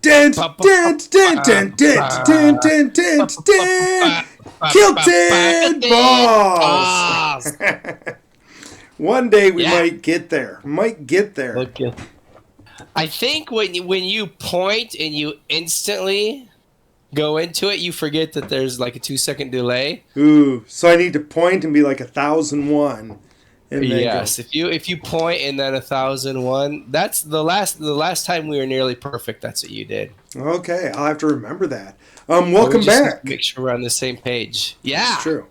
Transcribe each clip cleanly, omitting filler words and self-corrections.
Dent, dent, dent, dent, dent, dent, dent, dent, dent. Kilted balls. One day we might get there. Might get there. Okay. I think when you point and you instantly go into it, you forget that there's like a 2-second delay. Ooh, so I need to point and be like 1001. And then yes, go. if you point and then 1001, that's the last time we were nearly perfect. That's what you did. Okay, I'll have to remember that. Welcome back. Make sure we're on the same page. Yeah, that's true.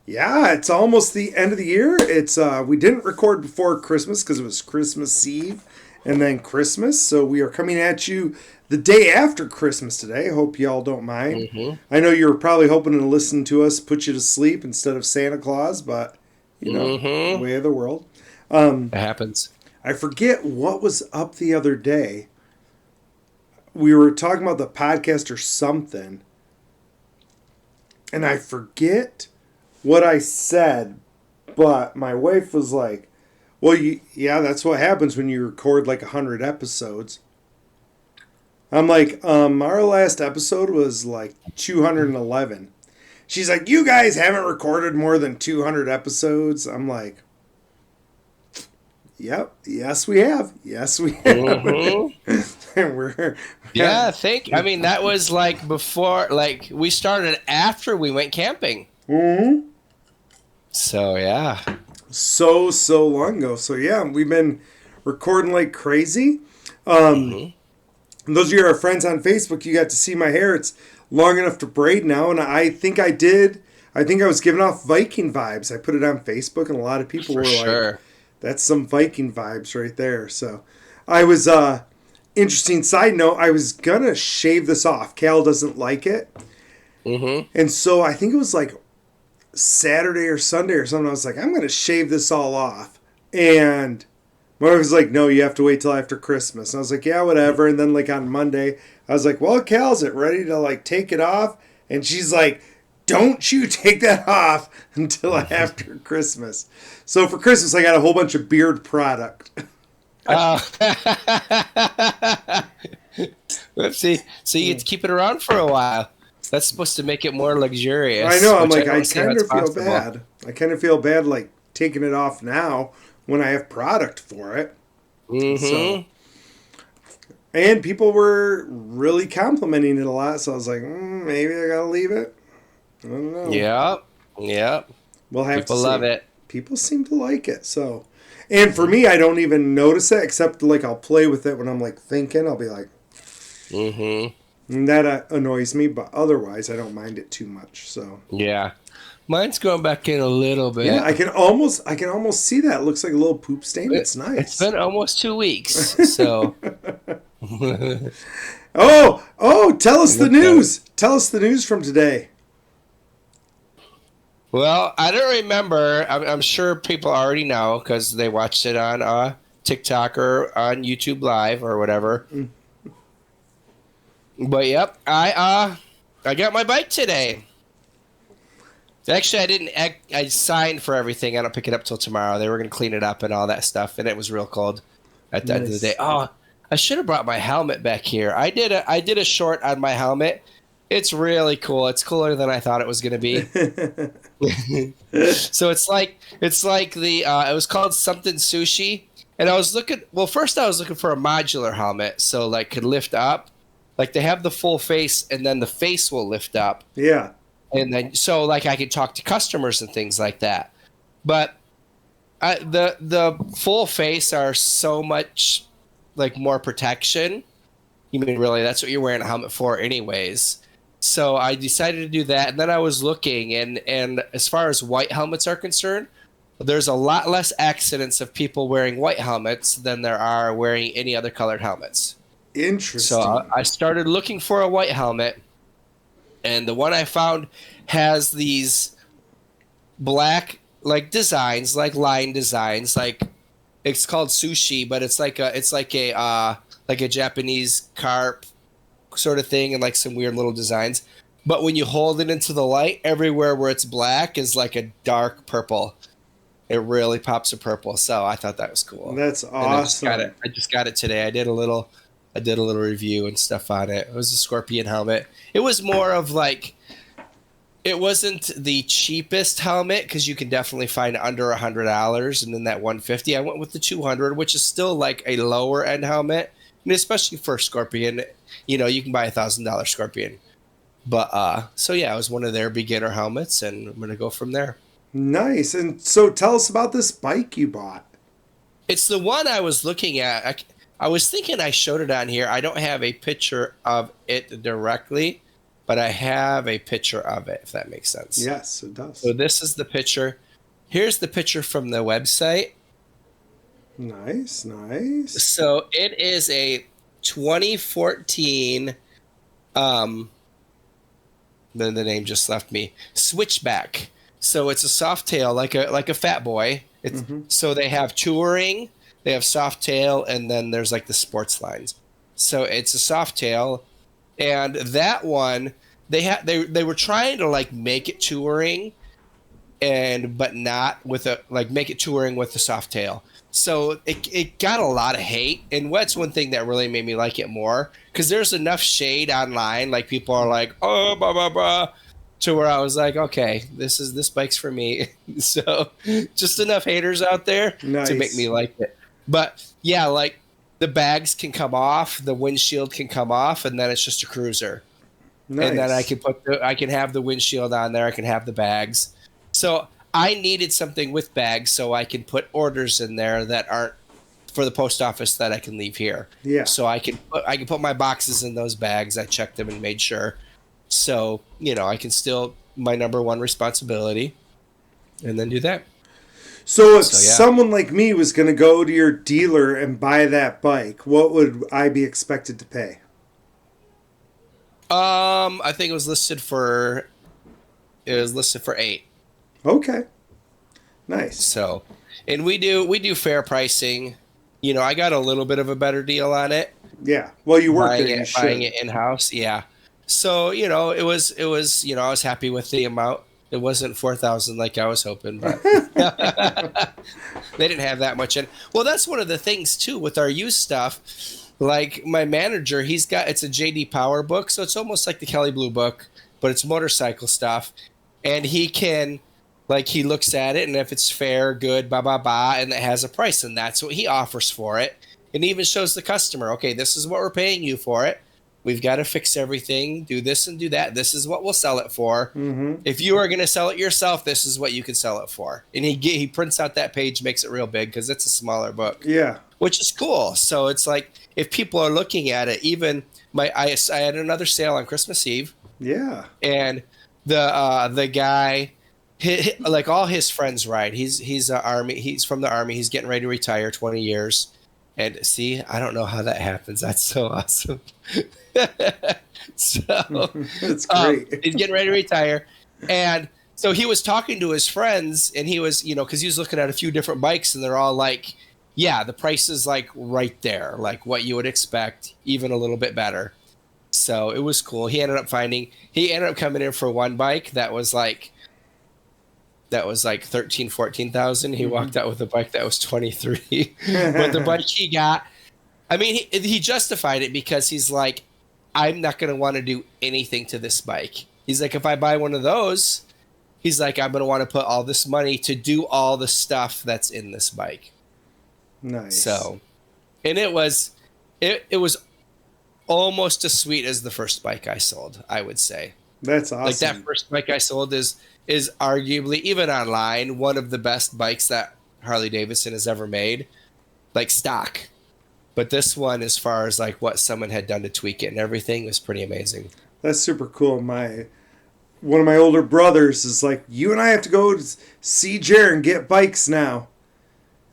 Yeah, it's almost the end of the year. It's we didn't record before Christmas because it was Christmas Eve and then Christmas, so we are coming at you the day after Christmas today. Hope y'all don't mind. Mm-hmm. I know you were probably hoping to listen to us put you to sleep instead of Santa Claus, but you know, mm-hmm. way of the world. It happens. I forget what was up the other day. We were talking about the podcast or something, and I forget what I said, but my wife was like, well, yeah, that's what happens when you record like 100 episodes. I'm like, our last episode was like 211. She's like, you guys haven't recorded more than 200 episodes. I'm like, yep, yes we have. Yes we have. Mm-hmm. I mean, that was like before, like we started after we went camping. Mm-hmm. So, yeah. So long ago. So, yeah, we've been recording like crazy. Those of you who are friends on Facebook, you got to see my hair. It's long enough to braid now, and I think I did. I think I was giving off Viking vibes. I put it on Facebook, and a lot of people were like, that's some Viking vibes right there. So I was, interesting side note, I was going to shave this off. Cal doesn't like it. Mm-hmm. And so I think it was like Saturday or Sunday or something. I was like, I'm going to shave this all off. And my wife was like, no, you have to wait till after Christmas. And I was like, yeah, whatever. And then like on Monday, I was like, well, Cal's it ready to like take it off? And she's like, don't you take that off until after Christmas. So for Christmas, I got a whole bunch of beard product. Whoopsie. So you get to keep it around for a while. That's supposed to make it more luxurious. I know. I'm like, I kind of feel bad. I kind of feel bad like taking it off now when I have product for it. Mm-hmm. So, and people were really complimenting it a lot. So I was like, maybe I got to leave it. I don't know. Yeah. We'll have people to see. love it. People seem to like it. So, and for me, I don't even notice it except like I'll play with it when I'm like thinking. I'll be like, mm-hmm. And that annoys me, but otherwise I don't mind it too much. So yeah, mine's going back in a little bit. Yeah, I can almost see that. It looks like a little poop stain. It's nice. It's been almost 2 weeks, so. Tell us the news. Tell us the news from today. Well, I don't remember. I'm sure people already know because they watched it on TikTok or on YouTube Live or whatever. But yep, I got my bike today. Actually, I signed for everything. I don't pick it up till tomorrow. They were going to clean it up and all that stuff, and it was real cold at the end of the day. Oh, I should have brought my helmet back here. I did a short on my helmet. It's really cool. It's cooler than I thought it was going to be. So it's like the it was called something sushi, and I was looking. Well, first I was looking for a modular helmet, so like could lift up. Like they have the full face, and then the face will lift up. Yeah. And then so like I could talk to customers and things like that. But the full face are so much like more protection. You mean really that's what you're wearing a helmet for anyways. So I decided to do that, and then I was looking, and as far as white helmets are concerned, there's a lot less accidents of people wearing white helmets than there are wearing any other colored helmets. Interesting. So I started looking for a white helmet, and the one I found has these black like designs, like line designs, like it's called sushi, but it's like a Japanese carp sort of thing, and like some weird little designs. But when you hold it into the light, everywhere where it's black is like a dark purple. It really pops a purple. So I thought that was cool. That's awesome. I just got it today. I did a little I did a little review and stuff on it. It was a Scorpion helmet. It was more of like, it wasn't the cheapest helmet because you can definitely find under $100, and then that 150. I went with the 200, which is still like a lower end helmet, and especially for Scorpion, you can buy $1,000 Scorpion. But so yeah, it was one of their beginner helmets, and I'm gonna go from there. Nice. And so tell us about this bike you bought. It's the one I was looking at. I was thinking I showed it on here. I don't have a picture of it directly, but I have a picture of it, if that makes sense. Yes, it does. So this is the picture. Here's the picture from the website. Nice, nice. So it is a 2014, then the name just left me, Switchback. So it's a soft tail, like a Fat Boy. So they have touring, they have soft tail, and then there's like the sports lines. So it's a soft tail, and that one they were trying to like make it touring, but not with make it touring with the soft tail. So it got a lot of hate, and that's one thing that really made me like it more, because there's enough shade online, like people are like, oh, blah blah blah, to where I was like, okay, this bike's for me. So just enough haters out there to make me like it. But yeah, like the bags can come off, the windshield can come off, and then it's just a cruiser. Nice. And then I can have the windshield on there, I can have the bags. So I needed something with bags so I can put orders in there that aren't for the post office that I can leave here. Yeah. So I can put my boxes in those bags. I checked them and made sure. So, I can still, my number one responsibility, and then do that. So if someone like me was going to go to your dealer and buy that bike, what would I be expected to pay? I think it was listed for 8. Okay. Nice. So, and we do fair pricing. I got a little bit of a better deal on it. Yeah. Well, you work there. Buying it in-house. Yeah. So, it was, I was happy with the amount. It wasn't $4,000 like I was hoping, but they didn't have that much in. Well, that's one of the things too with our used stuff. Like my manager, it's a JD Power book, so it's almost like the Kelly Blue book, but it's motorcycle stuff. And he can, he looks at it, and if it's fair, good, blah, blah, blah, and it has a price, and that's what he offers for it. And even shows the customer, okay, this is what we're paying you for it. We've got to fix everything, do this and do that. This is what we'll sell it for. Mm-hmm. If you are going to sell it yourself, this is what you can sell it for. And he prints out that page, makes it real big because it's a smaller book. Yeah. Which is cool. So it's like, if people are looking at it, even I had another sale on Christmas Eve. Yeah. And the guy, like all his friends ride. He's Army. He's from the Army. He's getting ready to retire, 20 years. And see, I don't know how that happens. That's so awesome. So that's great. He's getting ready to retire. And so he was talking to his friends, and he was, because he was looking at a few different bikes, and they're all like, yeah, the price is like right there, like what you would expect, even a little bit better. So it was cool. He ended up coming in for one bike that was like 14,000. He walked out with a bike that was 23. But the bike he got, I mean, he justified it because he's like, I'm not going to want to do anything to this bike. He's like, if I buy one of those, he's like, I'm going to want to put all this money to do all the stuff that's in this bike. Nice. So, and it was almost as sweet as the first bike I sold, I would say. That's awesome. Like that first bike I sold is arguably, even online, one of the best bikes that Harley Davidson has ever made, like stock. But this one, as far as like what someone had done to tweak it and everything, was pretty amazing. That's super cool. One of my older brothers is like, you and I have to go see Jer and get bikes now.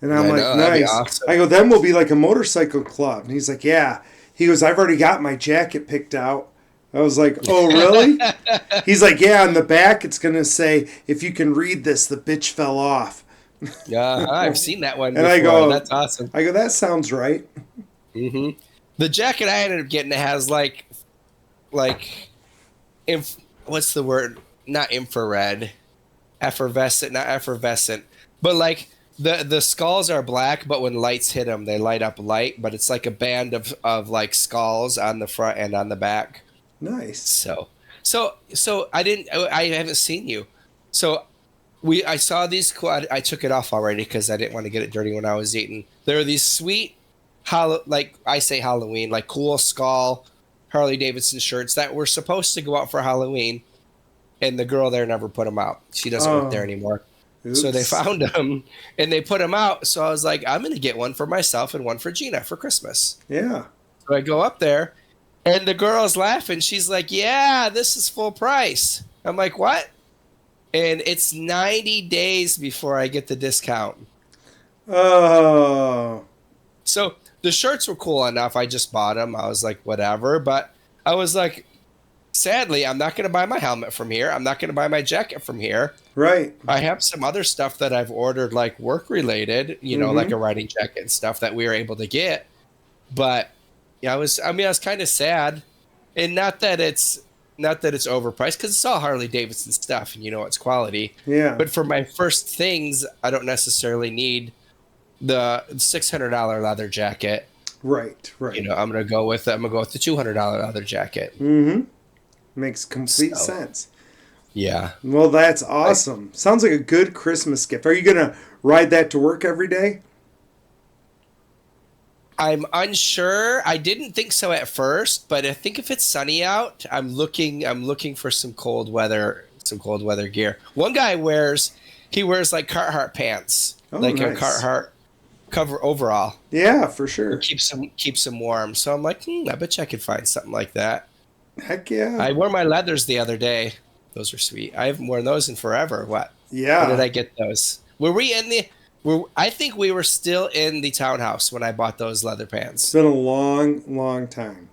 And I'm nice. Awesome. I go, then we'll be like a motorcycle club. And he's like, yeah. He goes, I've already got my jacket picked out. I was like, oh, really? He's like, yeah, on the back it's going to say, if you can read this, the bitch fell off. Yeah, I've seen that one before. And I go, that's awesome. I go, that sounds right. Mm-hmm. The jacket I ended up getting has what's the word? Not infrared. Effervescent, not effervescent. But like The skulls are black, but when lights hit them, they light up light. But it's like a band of like skulls on the front and on the back. Nice. So I haven't seen you. So I saw these cool. I took it off already because I didn't want to get it dirty when I was eating. There are these sweet, like I say Halloween, like cool skull Harley Davidson shirts that were supposed to go out for Halloween, and the girl there never put them out. She doesn't work there Oh, anymore. So they oops. found them and they put them out. So I was like, I'm going to get one for myself and one for Gina for Christmas. Yeah. So I go up there and the girl's laughing. She's like, yeah, this is full price. I'm like, what? And it's 90 days before I get the discount. Oh, So the shirts were cool enough. I just bought them. I was like, whatever. But I was like, sadly, I'm not going to buy my helmet from here. I'm not going to buy my jacket from here. right. I have some other stuff that I've ordered, like work related, like Mm-hmm. a riding jacket and stuff that we were able to get. But yeah, I was kind of sad, and not that it's overpriced because it's all Harley Davidson stuff, and it's quality. Yeah. But for my first things, I don't necessarily need the $600 leather jacket. Right. Right. I'm gonna go with the $200 leather jacket. Mm-hmm. Makes complete So sense. yeah. Well, that's awesome. Sounds like a good Christmas gift. Are you gonna ride that to work every day? I'm unsure. I didn't think so at first, but I think if it's sunny out, I'm looking for some cold weather gear. One guy wears like Carhartt pants, Oh, like a nice. Carhartt cover overall. Yeah, for It sure. keeps him warm. So I'm like, I bet you I could find something like that. Heck yeah. I wore my leathers the other day. Those were sweet. I haven't worn those in forever. What? When did Yeah. I get those? Were we in the? I think we were still in the townhouse when I bought those leather It's pants. been a long, long time.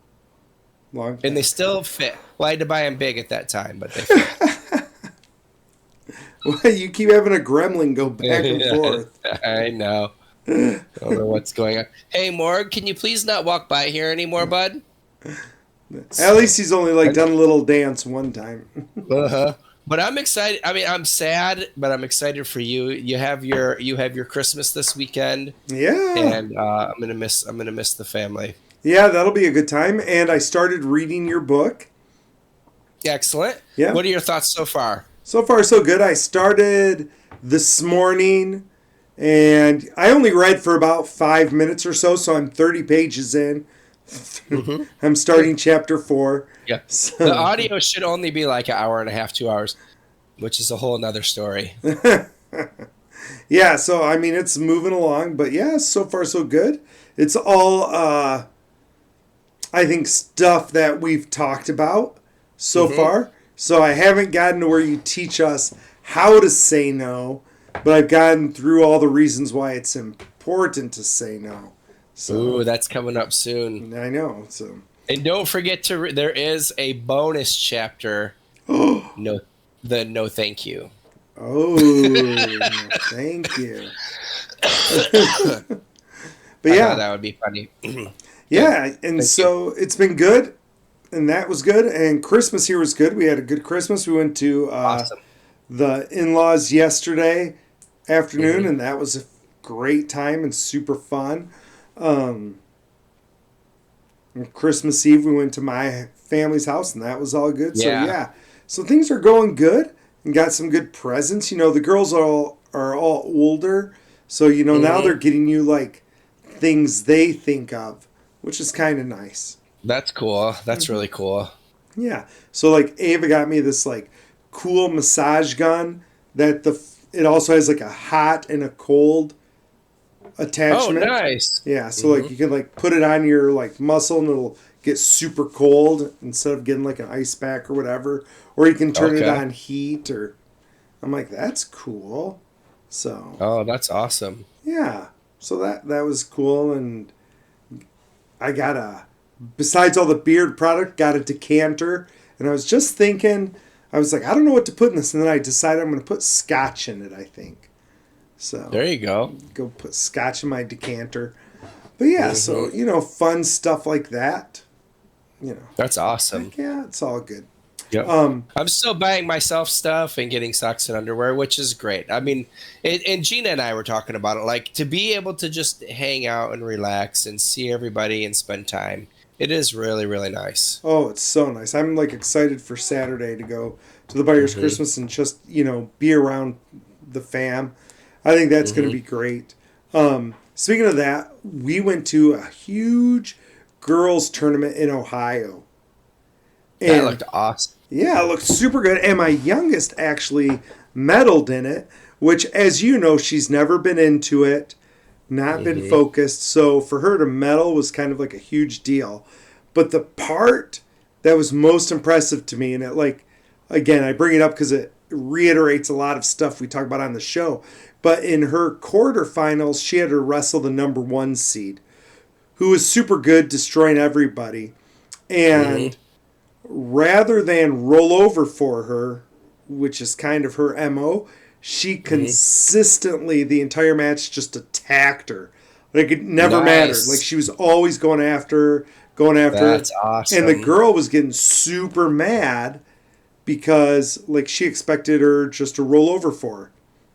Long And they time. still fit. Well, I had to buy them big at that time, but they fit. Well, you keep having a gremlin go back and forth. I know. I don't know what's going on. Hey, Morg, can you please not walk by here anymore, bud? At So, least he's only like done a little dance one time. uh-huh. But I'm excited. I mean, I'm sad, but I'm excited for you. You have your Christmas this weekend, Yeah. and I'm gonna miss the family. Yeah, that'll be a good time. And I started reading your book. Excellent. Yeah. What are your thoughts so far? So far, so good. I started this morning and I only read for about 5 minutes or so, so I'm 30 pages in. Hmm. I'm starting chapter 4. Yeah. The So, audio should only be like an hour and a half, 2 hours, which is a whole nother story. yeah, so I mean, it's moving along, but yeah, so far, so good. It's all, I think, stuff that we've talked about so Hmm. far. So I haven't gotten to where you teach us how to say no, but I've gotten through all the reasons why it's important to say no. So Ooh, that's coming up soon. I know. So And don't forget there is a bonus chapter. oh, No, the no thank you. no, thank you. But I thought yeah, that would be funny. Good. yeah, and Thank you. so it's been good, and that was good, and Christmas here was good. We had a good Christmas. We went to Awesome. the in-laws yesterday afternoon, Hmm. and that was a great time and super fun. Um, and Christmas Eve, we went to my family's house, and that was all good. So Yeah. yeah, so things are going good, and got some good presents. The girls are all older, so now they're Hmm. getting you like things they think of, which is kind of nice. That's cool. That's really cool. Yeah. So like Ava got me this like cool massage gun that it also has like a hot and a cold Oh, attachment. nice. Yeah, so Hmm. like you can like put it on your like muscle and it'll get super cold instead of getting like an ice pack or whatever. Or you can turn it Okay. on heat or I'm like, that's cool. So Oh, that's awesome. yeah. So that was cool and I got besides all the beard product, got a decanter. And I was just thinking, I was like, I don't know what to put in this. And then I decided I'm going to put scotch in it, I think. So There you go. go put scotch in my decanter. But yeah, Hmm. so, fun stuff like that. That's awesome. Heck yeah, it's all good. Yep. I'm still buying myself stuff and getting socks and underwear, which is great. I mean, and Gina and I were talking about it, like to be able to just hang out and relax and see everybody and spend time. It is really, really nice. Oh, it's so nice. I'm like excited for Saturday to go to the Buyer's Mm-hmm. Christmas and just, be around the fam. I think that's going to Mm-hmm. be great. Speaking of that, we went to a huge girls tournament in Ohio. That And looked awesome. yeah, it looked super good. And my youngest actually medaled in it, which, as you know, she's never been into it, not been Mm-hmm. focused. So for her to medal was kind of like a huge deal. But the part that was most impressive to me, and it like, again, I bring it up because it reiterates a lot of stuff we talk about on the show. But in her quarterfinals, she had to wrestle the number one seed, who was super good, destroying everybody. Mm-hmm. And rather than roll over for her, which is kind of her MO, she Mm-hmm. consistently the entire match just attacked her. Like it never mattered. Like Nice. she was always going after her. That's And the awesome. girl was getting super mad because like she expected her just to roll over for her.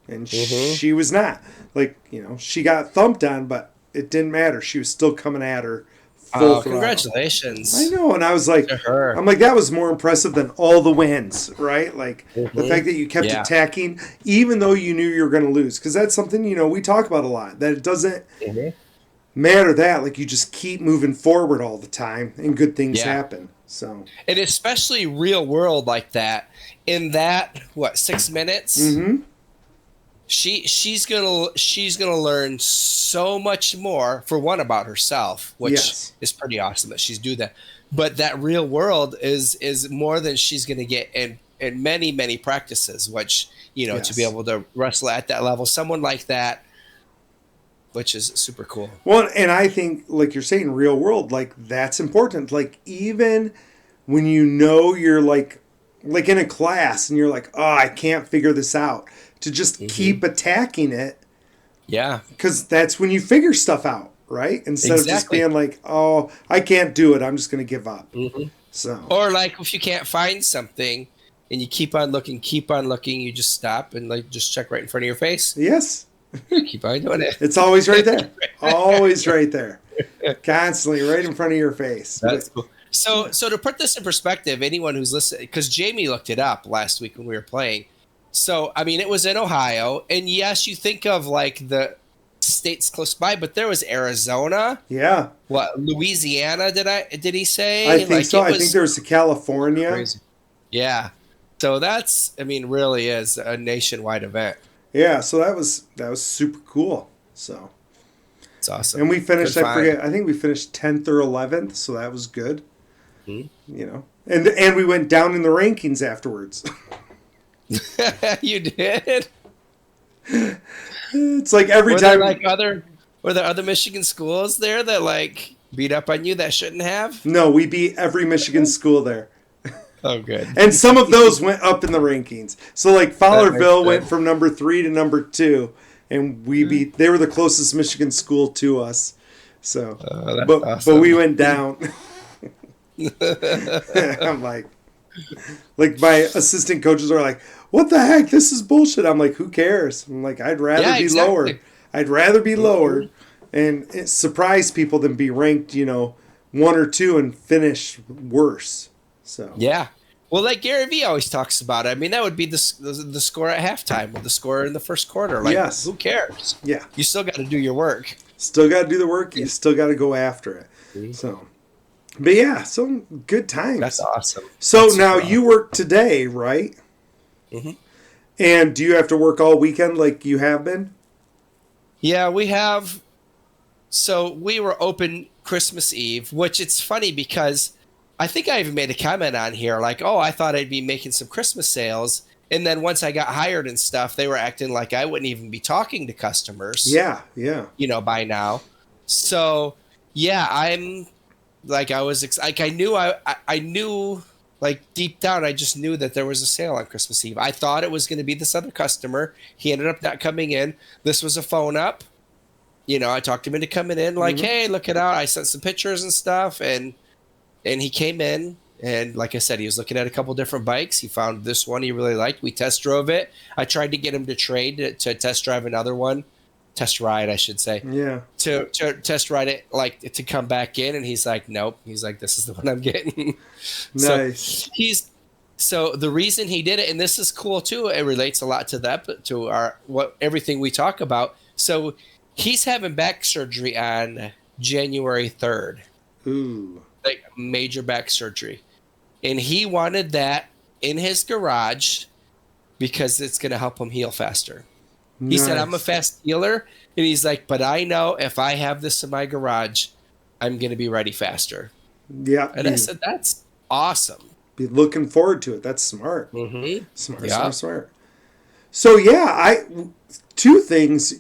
And Mm-hmm. she was not. Like, she got thumped on, but it didn't matter. She was still coming at her full Oh, throttle. I congratulations know, and I was like, to her. that was more impressive than all the wins, right? Like the Mm-hmm. fact that you kept Yeah. attacking, even though you knew you were going to lose, because that's something we talk about a lot. That it doesn't Mm-hmm. matter that like you just keep moving forward all the time, and good things Yeah. happen. So, And especially real world like that. In that, what, 6 minutes? mm-hmm. She's gonna learn so much more, for one, about herself, which Yes, is pretty awesome that she's doing that. But that real world is more than she's gonna get in many, many practices, which, to be yes. able to wrestle at that level, someone like that, which is super cool. Well, and I think, like you're saying, real world, like that's important. Like even when you're like in a class and you're like, oh, I can't figure this out, to just Hmm. keep attacking it, Yeah, because that's when you figure stuff out, right? Instead of just exactly. being like, oh, I can't do it, I'm just going to give up. Hmm. So, Or like if you can't find something and you keep on looking, you just stop and like just check right in front of your face. yes, Keep on doing it. it's always right there. Always right there. Constantly right in front of your face. That's cool. So to put this in perspective, anyone who's listening, because Jamie looked it up last week when we were playing. So I mean, it was in Ohio, and yes, you think of like the states close by, but there was Arizona, Yeah, what, Louisiana? Did he I say? think Like so. it I think was there's California. crazy. Yeah. So that's, I mean, really is a nationwide event. Yeah, so that was super cool. So, It's awesome. and we Good finished, I find. forget, I think we finished 10th or 11th, so that was good, Mhm. And we went down in the rankings afterwards. You did. It's like every Were there time. like were there other Michigan schools there that like beat up on you that shouldn't have? No, we beat every Michigan school there. Oh, good. And some of those went up in the rankings. So like That makes Fowlerville went sense. from number 3 to number 2, and they were the closest Michigan school to us. So, That's but we awesome. went down. I'm like my assistant coaches are like, "What the heck? This is bullshit." I'm like, "Who cares?" I'm like, "I'd rather Yeah, be lower. exactly. I'd rather be lower Mhm. and surprise people than be ranked, 1 or 2 and finish worse." So, Yeah. Well, like Gary Vee always talks about it. I mean, that would be the score at halftime with the score in the first quarter. Like, yes. who cares? Yeah. You still got to do your work. Still got to do the work. You Yeah. still got to go after it. Mhm. So, but yeah, so good times. That's awesome. So That's now super you work today, right? awesome. Hmm. And do you have to work all weekend like you have been? Yeah, we have. So we were open Christmas Eve, which it's funny because I think I even made a comment on here like, oh, I thought I'd be making some Christmas sales. And then once I got hired and stuff, they were acting like I wouldn't even be talking to customers, Yeah, yeah. by now. So yeah, I'm like, like, I knew, like deep down, I just knew that there was a sale on Christmas Eve. I thought it was going to be this other customer. He ended up not coming in. This was a phone up. I talked him into coming in like, Mhm. hey, look it out. I sent some pictures and stuff, and he came in, And like I said, he was looking at a couple different bikes. He found this one he really liked. We test drove it. I tried to get him to trade to test drive another one, test ride, I should say, Yeah. to test ride it, like to come back in. And he's like, nope. He's like, this is the one I'm getting. Nice. So the reason he did it, and this is cool too. It relates a lot to everything we talk about. So he's having back surgery on January 3rd. Ooh. Like major back surgery. And he wanted that in his garage because it's going to help him heal faster. He said, I'm a fast healer. And he's like, but I know if I have this in my garage, I'm going to be ready faster. Yeah. And I said, that's awesome. Be looking forward to it. That's smart. Mm-hmm. Smart. So, yeah, two things.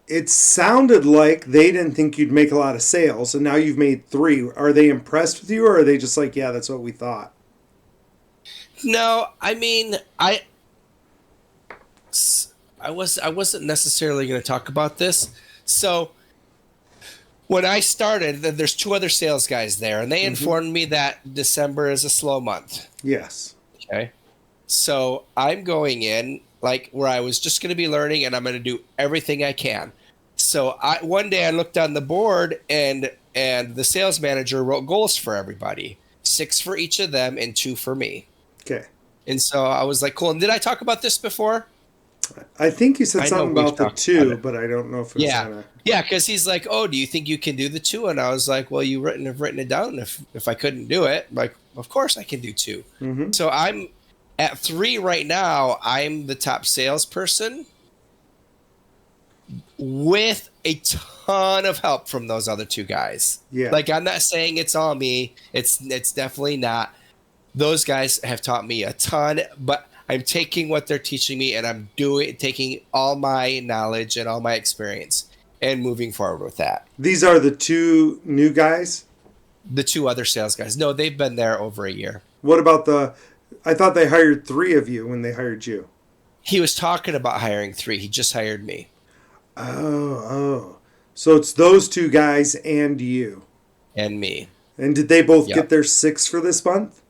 It sounded like they didn't think you'd make a lot of sales, and now you've made 3. Are they impressed with you, or are they just like, yeah, that's what we thought? No, I mean, I wasn't necessarily going to talk about this. So when I started, there's 2 other sales guys there, and they informed me that December is a slow month. Yes. Okay. So I'm going in like where I was just going to be learning, and I'm going to do everything I can. So one day I looked on the board, and the sales manager wrote goals for everybody, 6 for each of them and 2 for me. Okay. And so I was like, cool. And did I talk about this before? I think you said something about the 2, but I don't know if it was Yeah, because he's like, oh, do you think you can do the 2? And I was like, well, have written it down. If I couldn't do it, like, of course I can do 2. Mm-hmm. So I'm at 3 right now. I'm the top salesperson with a ton of help from those other 2 guys. Yeah. Like, I'm not saying it's all me. It's definitely not. Those guys have taught me a ton, but I'm taking what they're teaching me, and I'm taking all my knowledge and all my experience and moving forward with that. These are the 2 new guys? The 2 other sales guys. No, they've been there over a year. What about I thought they hired 3 of you when they hired you. He was talking about hiring 3. He just hired me. Oh. So it's those 2 guys and you. And me. And did they both get their 6 for this month?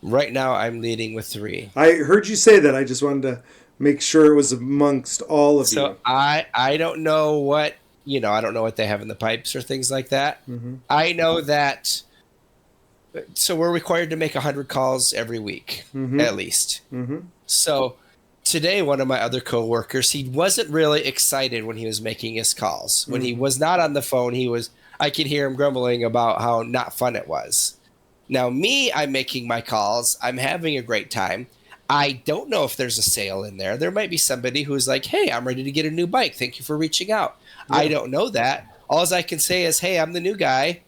Right now, I'm leading with 3. I heard you say that. I just wanted to make sure it was amongst all of you. So I don't know what, I don't know what they have in the pipes or things like that. Mm-hmm. I know that, so we're required to make 100 calls every week, at least. Mm-hmm. So today, one of my other coworkers, he wasn't really excited when he was making his calls. When he was not on the phone, I could hear him grumbling about how not fun it was. Now, me, I'm making my calls. I'm having a great time. I don't know if there's a sale in there. There might be somebody who's like, hey, I'm ready to get a new bike. Thank you for reaching out. Yeah. I don't know that. All I can say is, hey, I'm the new guy.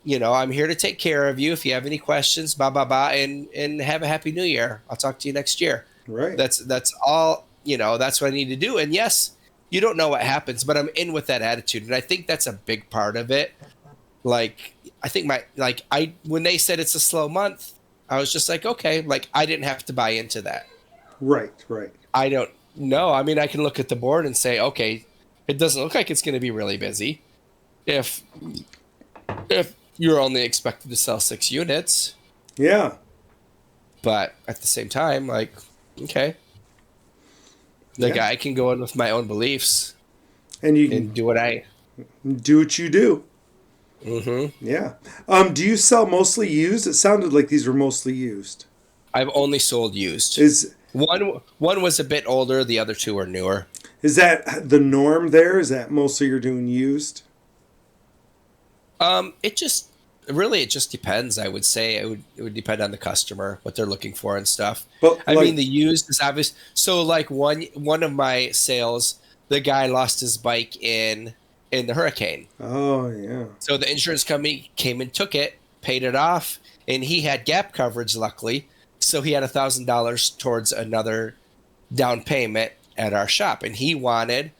I'm here to take care of you. If you have any questions, and have a happy new year. I'll talk to you next year. Right. That's all, that's what I need to do. And yes, you don't know what happens, but I'm in with that attitude. And I think that's a big part of it. Like, I think when they said it's a slow month, I was just like, okay, like I didn't have to buy into that. Right. I don't know. I mean, I can look at the board and say, okay, it doesn't look like it's going to be really busy. If you're only expected to sell 6 units. Yeah. But at the same time, like, okay. Like I can go in with my own beliefs. And you can do what you do. Mm-hmm. Yeah. Do you sell mostly used? It sounded like these were mostly used. I've only sold used. One was a bit older. The other 2 are newer. Is that the norm there? Is that mostly you're doing used? It just depends. I would say it would depend on the customer, what they're looking for and stuff. But I mean, the used is obvious. So like one of my sales, the guy lost his bike in the hurricane. Oh yeah. So the insurance company came and took it, paid it off, and he had gap coverage, luckily. So he had $1,000 towards another down payment at our shop, and he wanted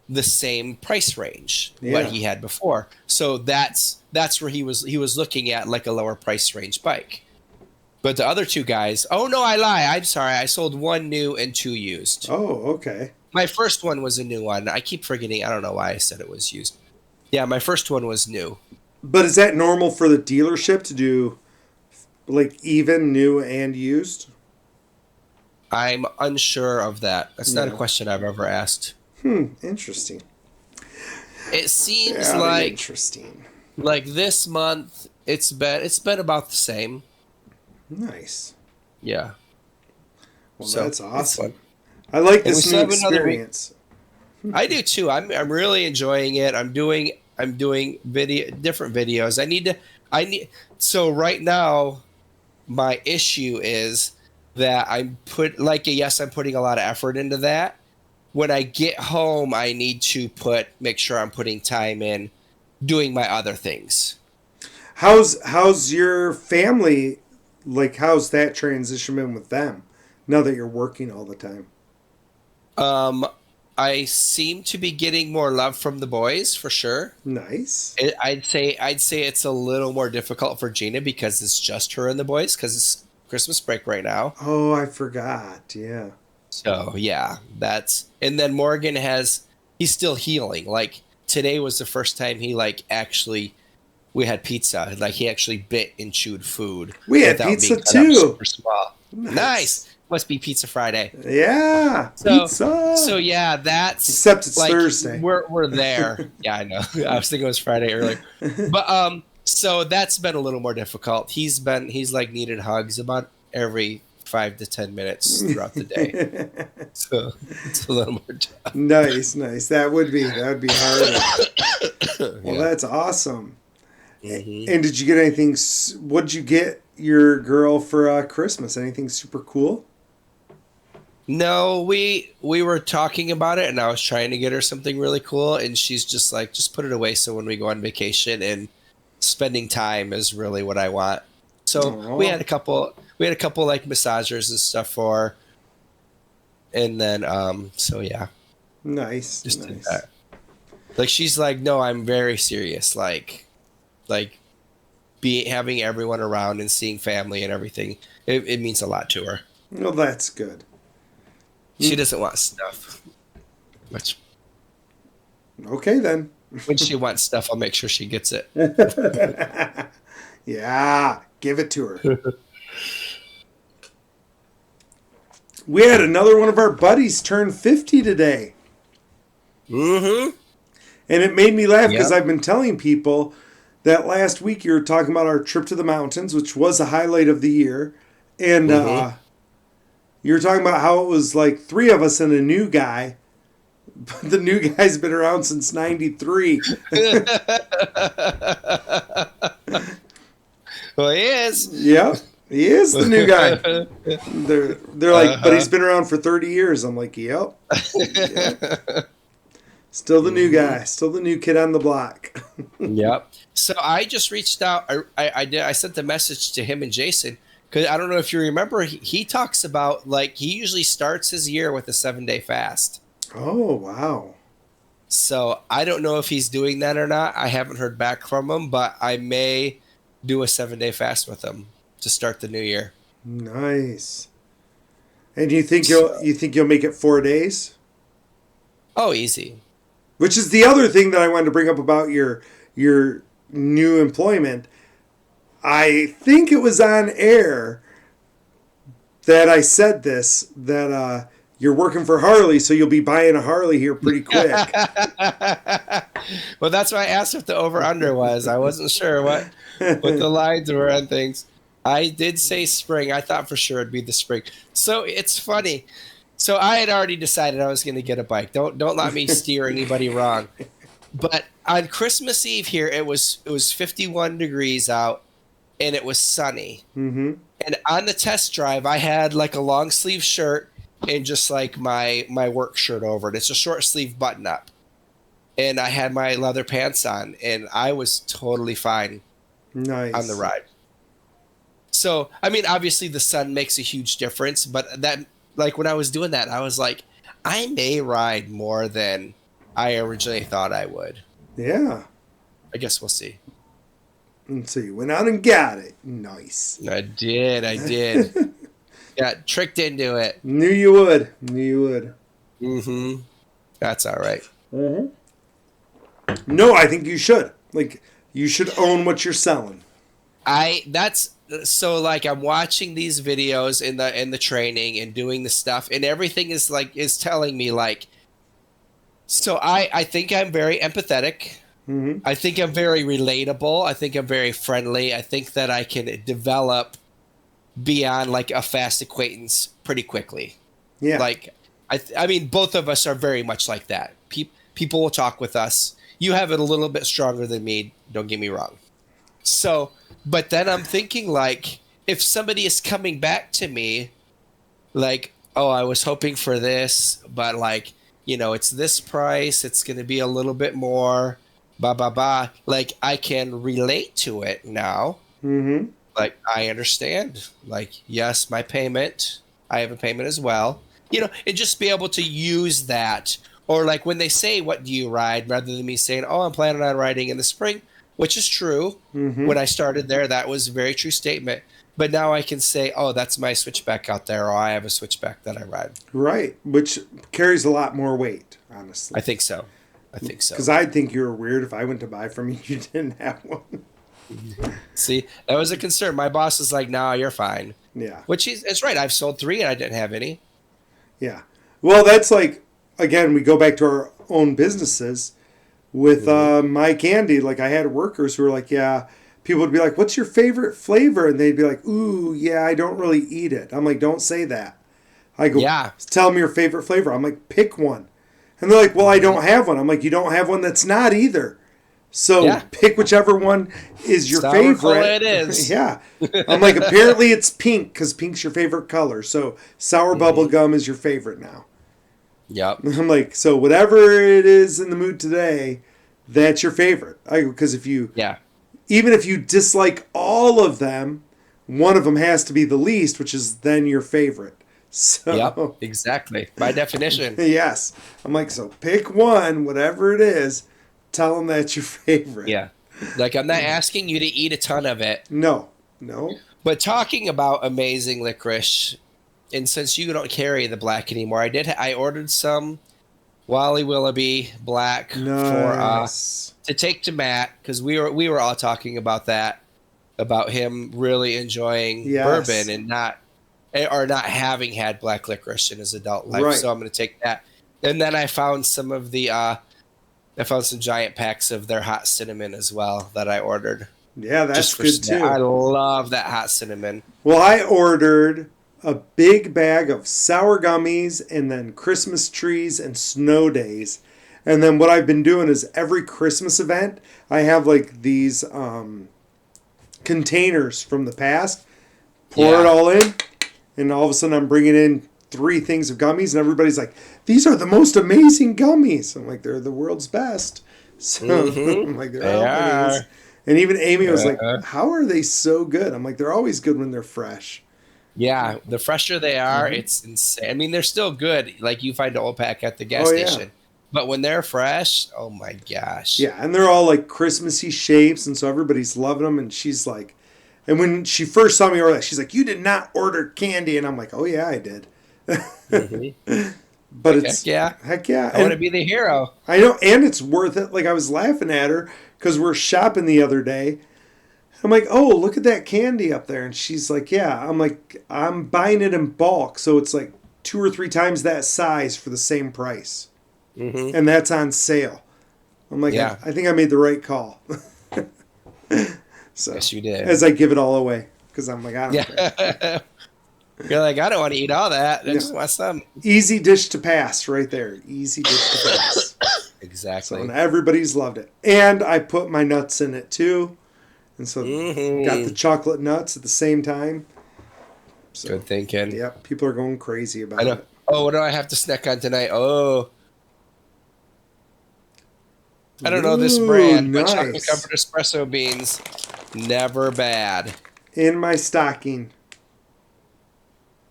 the same price range what he had before. So that's where he was looking at like a lower price range bike. But the other 2 guys, oh no, I lie. I'm sorry. I sold 1 new and 2 used. Oh, okay. My first one was a new one. I keep forgetting. I don't know why I said it was used. Yeah, my first one was new. But is that normal for the dealership to do Like even new and used? I'm unsure of that. That's not a Yeah. question I've ever asked. Interesting. It seems Very interesting. like this month it's been about the same. Nice. Yeah. Well, So that's it's awesome. fun. I like And we this new still have another week. experience. I do too. I'm really enjoying it. I'm doing different videos. I need so right now my issue is that I'm putting a lot of effort into that. When I get home, I need to make sure I'm putting time in doing my other things. How's your family? Like, how's that transition been with them? Now that you're working all the time. Um, I seem to be getting more love from the boys for sure. Nice. I'd say it's a little more difficult for Gina because it's just her and the boys because it's Christmas break right now. Oh, I forgot. Yeah. So yeah, and then he's still healing. Like today was the first time he actually we had pizza. Like he actually bit and chewed food We had without pizza being cut up too. super small. Nice. Must be Pizza Friday. Yeah. So Pizza. yeah, that's Except it's like Thursday. we're there. Yeah, I know. I was thinking it was Friday earlier. But so that's been a little more difficult. He's like needed hugs about every 5 to 10 minutes throughout the day. So it's a little more tough. Nice. That would be harder. Well, Yeah. that's awesome. Hmm. And did you get anything? What did you get your girl for Christmas? Anything super cool? No, we were talking about it, and I was trying to get her something really cool, and she's just like, just put it away. So when we go on vacation and spending time is really what I want. So we Aw. had a couple like massagers and stuff for her, and then so yeah, Nice. just did Nice. that. Like she's like, no, I'm very serious. Like be having everyone around and seeing family and everything. It means a lot to her. Well, that's good. She doesn't want stuff. Which Okay then. when she wants stuff, I'll make sure she gets it. Yeah, give it to her. We had another one of our buddies turn 50 today. Mm-hmm. And it made me laugh because Yep. I've been telling people that last week you were talking about our trip to the mountains, which was a highlight of the year. And Mm-hmm. you were talking about how it was like three of us and a new guy. But the new guy's been around since 93. Well, he is. Yep, he is the new guy. They're like, but he's Uh-huh. been around for 30 years. I'm like, yep. Still the new guy. Still the new kid on the block. Yep. So I just reached out. I sent a message to him and Jason because I don't know if you remember. He talks about like he usually starts his year with a 7-day fast. Oh, wow. So I don't know if he's doing that or not. I haven't heard back from him, but I may do a 7-day fast with him to start the new year. Nice. And you think So, you'll make it 4 days? oh, easy. Which is the other thing that I wanted to bring up about your new employment. I think it was on air that I said this that you're working for Harley, so you'll be buying a Harley here pretty quick. Well, that's why I asked if the over under was. I wasn't sure what the lines were on things. I did say spring. I thought for sure it'd be the spring. So it's funny. So I had already decided I was going to get a bike. Don't let me steer anybody wrong. But on Christmas Eve here, it was 51 degrees out, and it was sunny. Mm-hmm. And on the test drive, I had like a long sleeve shirt and just like my work shirt over it. It's a short sleeve button up, and I had my leather pants on, and I was totally fine Nice. on the ride. So I mean, obviously the sun makes a huge difference, but that like when I was doing that, I was like, I may ride more than I originally thought I would. Yeah. I guess we'll see. And so you went out and got it. Nice. I did. Got tricked into it. Knew you would. Mm-hmm. That's all right. Mm-hmm. No, I think you should. Like, you should own what you're selling. that's so like I'm watching these videos in the training and doing the stuff, and everything is telling me like, so I think I'm very empathetic. Mm-hmm. I think I'm very relatable. I think I'm very friendly. I think that I can develop beyond like a fast acquaintance pretty quickly. Yeah. Like, I mean, both of us are very much like that. People will talk with us. You have it a little bit stronger than me. Don't get me wrong. So, but then I'm thinking like, if somebody is coming back to me, like, oh, I was hoping for this, but like, it's this price. It's going to be a little bit more. Ba ba ba. Like, I can relate to it now. Mm-hmm. Like, I understand. Like, yes, my payment. I have a payment as well. And just be able to use that. Or like when they say, "What do you ride?" rather than me saying, "Oh, I'm planning on riding in the spring," which is true. Mm-hmm. When I started there, that was a very true statement. But now I can say, "Oh, that's my switchback out there," or "I have a switchback that I ride." Right, which carries a lot more weight, honestly. I think so. I think so. Because I'd think you were weird if I went to buy from you, you didn't have one. See, that was a concern. My boss is like, "No, you're fine." Yeah. Which it's right. I've sold 3 and I didn't have any. Yeah. Well, that's like, again, we go back to our own businesses. With my candy, like I had workers who were like, yeah, people would be like, what's your favorite flavor? And they'd be like, ooh, yeah, I don't really eat it. I'm like, don't say that. I go, Yeah. tell me your favorite flavor. I'm like, pick one. And they're like, well, I don't have one. I'm like, you don't have one that's not either. So pick whichever one is your Sour favorite. cola it is. Yeah. I'm like, apparently it's pink because pink's your favorite color. So sour bubble gum is your favorite now. Yep. I'm like, so whatever it is in the mood today, that's your favorite. Because even if you dislike all of them, one of them has to be the least, which is then your favorite. So, yep, exactly. By definition. Yes. I'm like, so pick one, whatever it is, tell them that's your favorite. Yeah. Like, I'm not asking you to eat a ton of it. No. But talking about amazing licorice, and since you don't carry the black anymore, I ordered some Wally Willoughby black for to take to Matt, because we were all talking about that, about him really enjoying bourbon and not having had black licorice in his adult life. Right. So I'm going to take that. And then I found some of the I found some giant packs of their hot cinnamon as well that I ordered. Yeah, that's good too. I love that hot cinnamon. Well, I ordered a big bag of sour gummies and then Christmas trees and snow days. And then what I've been doing is every Christmas event, I have like these containers from the past, pour it all in, and all of a sudden I'm bringing in 3 things of gummies, and everybody's like, these are the most amazing gummies. I'm like, they're the world's best. So I'm like, they are. And even Amy was like, how are they so good? I'm like, they're always good when they're fresh. Yeah, the fresher they are, it's insane. I mean, they're still good. Like, you find an old pack at the gas station. But when they're fresh, oh my gosh. Yeah, and they're all like Christmassy shapes, and so everybody's loving them. And she's like, and when she first saw me order that, she's like, you did not order candy. And I'm like, oh yeah, I did. But it's heck yeah. I want to be the hero. I know, and it's worth it. Like, I was laughing at her because we're shopping the other day. I'm like, oh, look at that candy up there. And she's like, yeah. I'm like, I'm buying it in bulk. So it's like 2 or 3 times that size for the same price. And that's on sale. I'm like, I think I made the right call. So, yes, you did. As I give it all away. Because I'm like, I don't care. You're like, I don't want to eat all that. I just want some. Easy dish to pass right there. Easy dish to pass. Exactly. So, and everybody's loved it. And I put my nuts in it too. And so got the chocolate nuts at the same time. So, good thinking. Yep, people are going crazy about it. Oh, what do I have to snack on tonight? Oh. I don't know this brand, but chocolate covered espresso beans, never bad. In my stocking.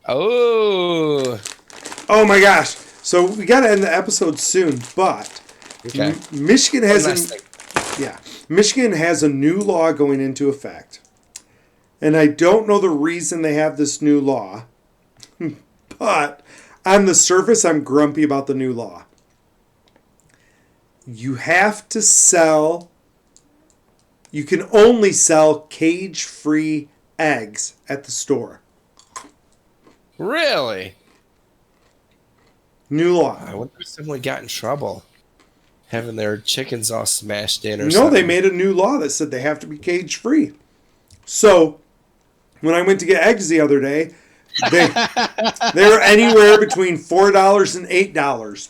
Oh. Oh my gosh. So we got to end the episode soon, but Michigan has Michigan has a new law going into effect. And I don't know the reason they have this new law, but on the surface I'm grumpy about the new law. You have to sell you can only sell cage-free eggs at the store. Really? New law. I wonder if someone got in trouble having their chickens all smashed in or No, something. they made a new law that said they have to be cage-free. So, when I went to get eggs the other day, they were anywhere between $4 and $8.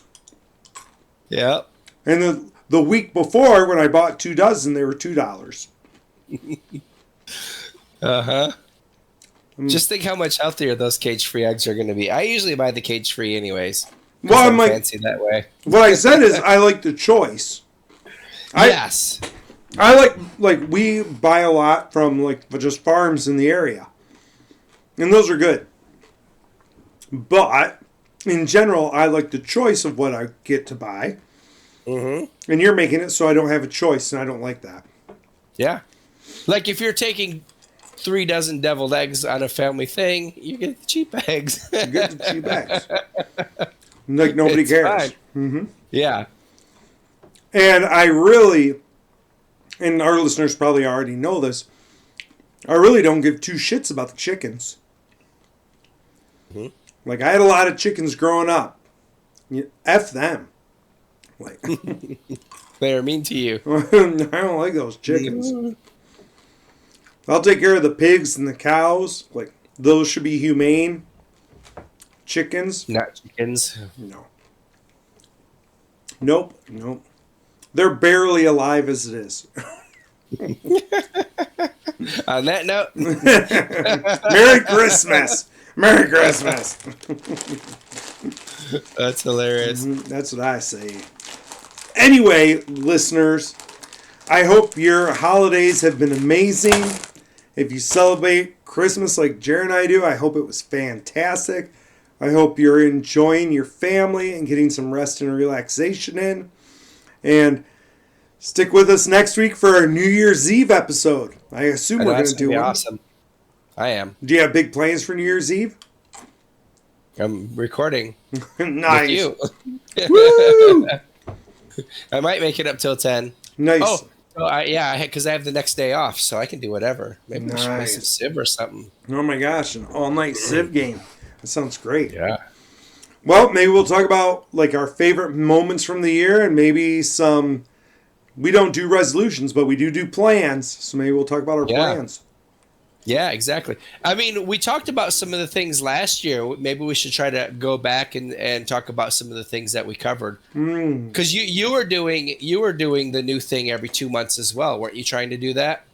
Yep. And the week before, when I bought 2 dozen, they were $2. Uh-huh. Just think how much healthier those cage-free eggs are going to be. I usually buy the cage-free anyways. Well, I'm like, fancy that way. What I said is I like the choice. Yes. I like we buy a lot from like just farms in the area. And those are good. But in general, I like the choice of what I get to buy. Mm-hmm. And you're making it so I don't have a choice, and I don't like that. Yeah. Like if you're taking 3 dozen deviled eggs on a family thing, you get the cheap eggs. You get the cheap eggs. Like nobody cares. Mm-hmm. Yeah. And I really, and our listeners probably already know this, I really don't give 2 shits about the chickens. Mm-hmm. Like I had a lot of chickens growing up. F them. Like they're mean to you. I don't like those chickens. I'll take care of the pigs and the cows. Like those should be humane. Chickens? Not chickens. No. Nope. They're barely alive as it is. On that note, Merry Christmas. Merry Christmas. That's hilarious. That's what I say. Anyway, listeners, I hope your holidays have been amazing. If you celebrate Christmas like Jared and I do, I hope it was fantastic. I hope you're enjoying your family and getting some rest and relaxation in. And stick with us next week for our New Year's Eve episode. I assume we're going to do one. Awesome. I am. Do you have big plans for New Year's Eve? I'm recording. Nice. With you. Woo! I might make it up till 10. Nice. Oh, because I have the next day off, so I can do whatever. Maybe we should play some Nice. Civ or something. Oh my gosh, an all-night Civ game. That sounds great. Yeah. Well, maybe we'll talk about like our favorite moments from the year and maybe some. We don't do resolutions, but we do plans. So maybe we'll talk about our plans. Yeah, exactly. I mean, we talked about some of the things last year. Maybe we should try to go back and talk about some of the things that we covered. Because you were doing the new thing every 2 months as well, weren't you? Trying to do that,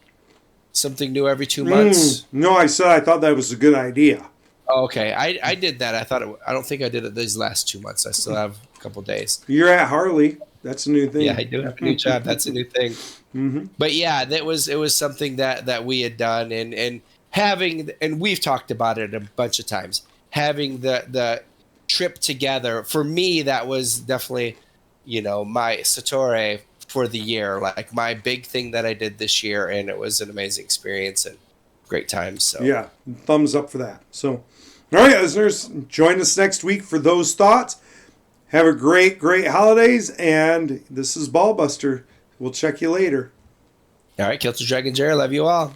something new every 2 months. No, I thought that was a good idea. Oh, okay, I did that. I don't think I did it these last 2 months. I still have a couple days. You're at Harley. That's a new thing. Yeah, I do have a new job. That's a new thing. Mm-hmm. But yeah, it was something that we had done and we've talked about it a bunch of times. Having the trip together, for me, that was definitely, my Satori for the year, like my big thing that I did this year, and it was an amazing experience and great time. So yeah, thumbs up for that. So, all right, listeners, join us next week for those thoughts. Have a great holidays, and this is Ballbuster. We'll check you later. All right, Kilted Dragon Jerry, love you all.